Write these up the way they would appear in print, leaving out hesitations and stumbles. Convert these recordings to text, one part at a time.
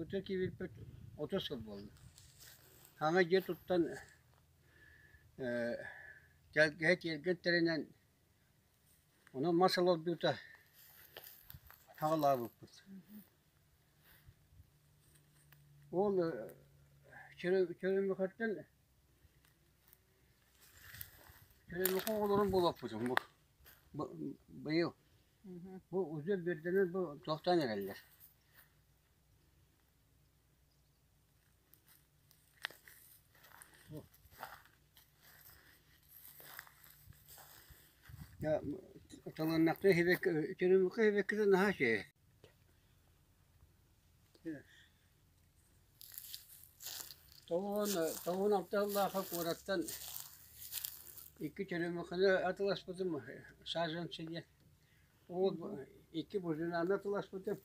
ötür ki bir 30 yıl oldu. Hana gel tuttan gel terenen ona masal oldu da havalar bu. Ol çörüm bakattan çörüm oğulların bulak bu. Bu bu uzun birden bu toktan herhalde. Ya tamam nakde hebe çörüm hebe kızın ha şey. Tavuğun aptallığa hak uğrattan iki çörüm kanı atılaşmadım sarjant seni. O iki buzuna atılaşmadım.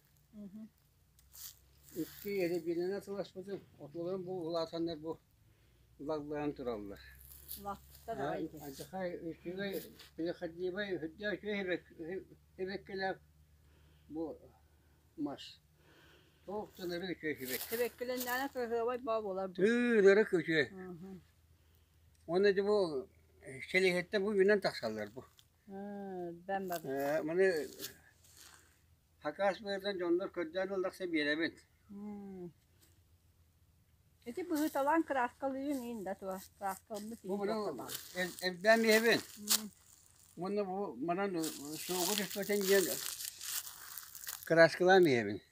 İki yeri birine atılaşmadım. Oturan bu ulatanlar bu ulaklarını turallar. Ulakta da var. Ancak şöyle bir hadiye hüdya şöyle hebekkeler bu mas. Tavuktanları şöyle Tebekkilen lanet ve vay bab olar. tüyleri köşe. Onu da bu şelihette bu binden taksallar bu. Ben bak. Bana hakas verden jonlar ködden oldaksa bir evet. Eti bu talan kraskalıyın indi tu. Kraskalını Bu bana evden bir evin. Onu bu bana soğuk düşmeden yiyen kraskalan bir evin.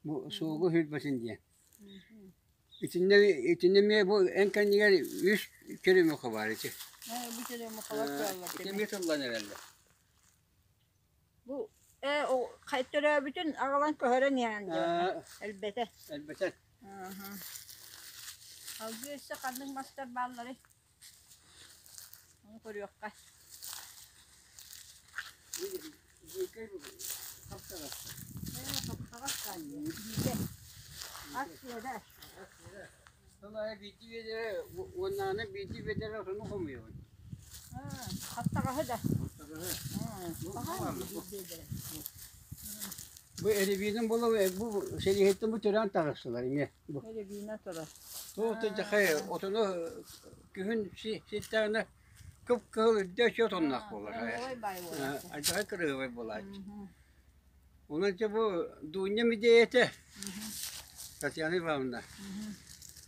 Bu soğuğu hüdmesin diye. İçinde bu en kendiler 100 kelime var içi. Bir kelime kadar koyarlar. İçinde toplan herhalde. Bu o kayıtları bütün aralan köhören yani. Elbette. Elbette. Algıysa kandık master balları. Onu koruyor kay. Kapkarak kalıyor. Asya'da. Vallahi bitti vedere, onların bitti vedere onu koymuyor. Hatta kahıda. Bu Erebi'nin bu şeriyetten bu tören takıştılar yine. Bu. Erebi'ne sonra. Doğru da otunu gün sitlerine kıpkılı döşüyor onnak bolar. Acayip kırığı bolar. Onun için bu dünya midiyete. Kaçyanı var bunda.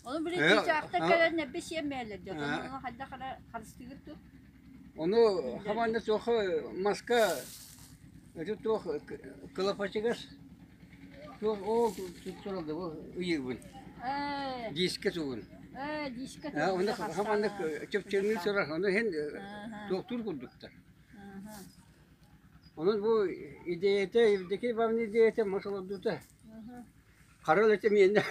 Onu bir çiçekte gelene bir şey meğerler diyor. Onu hadda kadar karıştırıp tut. Onu havanda çok maska itu tuh kelapa cigas tuh tutuldu bu iyi bu diske tuğun Diske onu havanda çöpçülüğünü sorar onu hen doktor kurdukta onun bu ideyete evdeki babın ideyete masal durdu karalı temiyende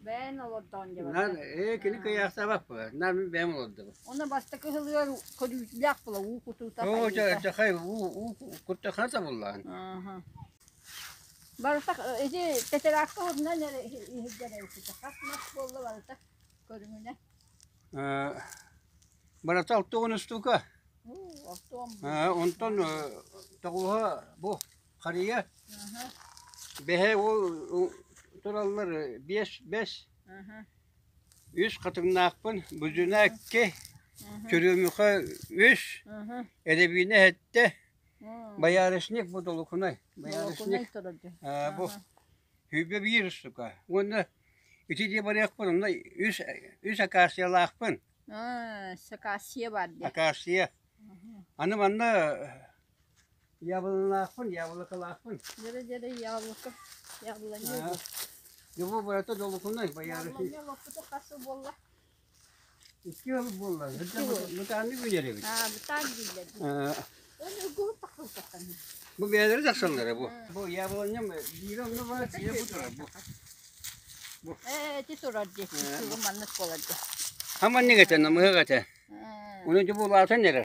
ben olurdan gibi. Kini kıyasa bak bu. Nar ben olurdu. Ona bastaki hılıyor koduyacak bula u kutu ta. O çakay u kutu kansa bullan. Barsak ece teterakta hodna nere hidere uçta. Kasmak bolla barsak körümüne. Barata altı stuka. Ondan tavuğa bu kariye. Behe o turallar 5 100 katında akpın buzuna ki çürümüke 100 edebine hette bayarışnik bu dolukunay bayarışnik bu hübe bir üstüka onu içi diye bari akpın onda 100 akasyalı akpın sakasiye var diye akasya anı bana yavrulı akpın yavrulı akpın jere yavrulı yavrulanıyor bu barata dolukunay bayarışnik yavrulanıyor kasu bolla İki yıl bunlar. Bu tane güzel. Bu tane güzel. Onu gol takılsan. Bu beyleri taksanlar bu. Bu yavrulanıyor mu? Diyorum ne var? Size bu taraf bu. Bu. Tisorar diye. Tisorar manlık olacak. Hemen ne getirdin? Ne getirdin? Onu da bu latan ne?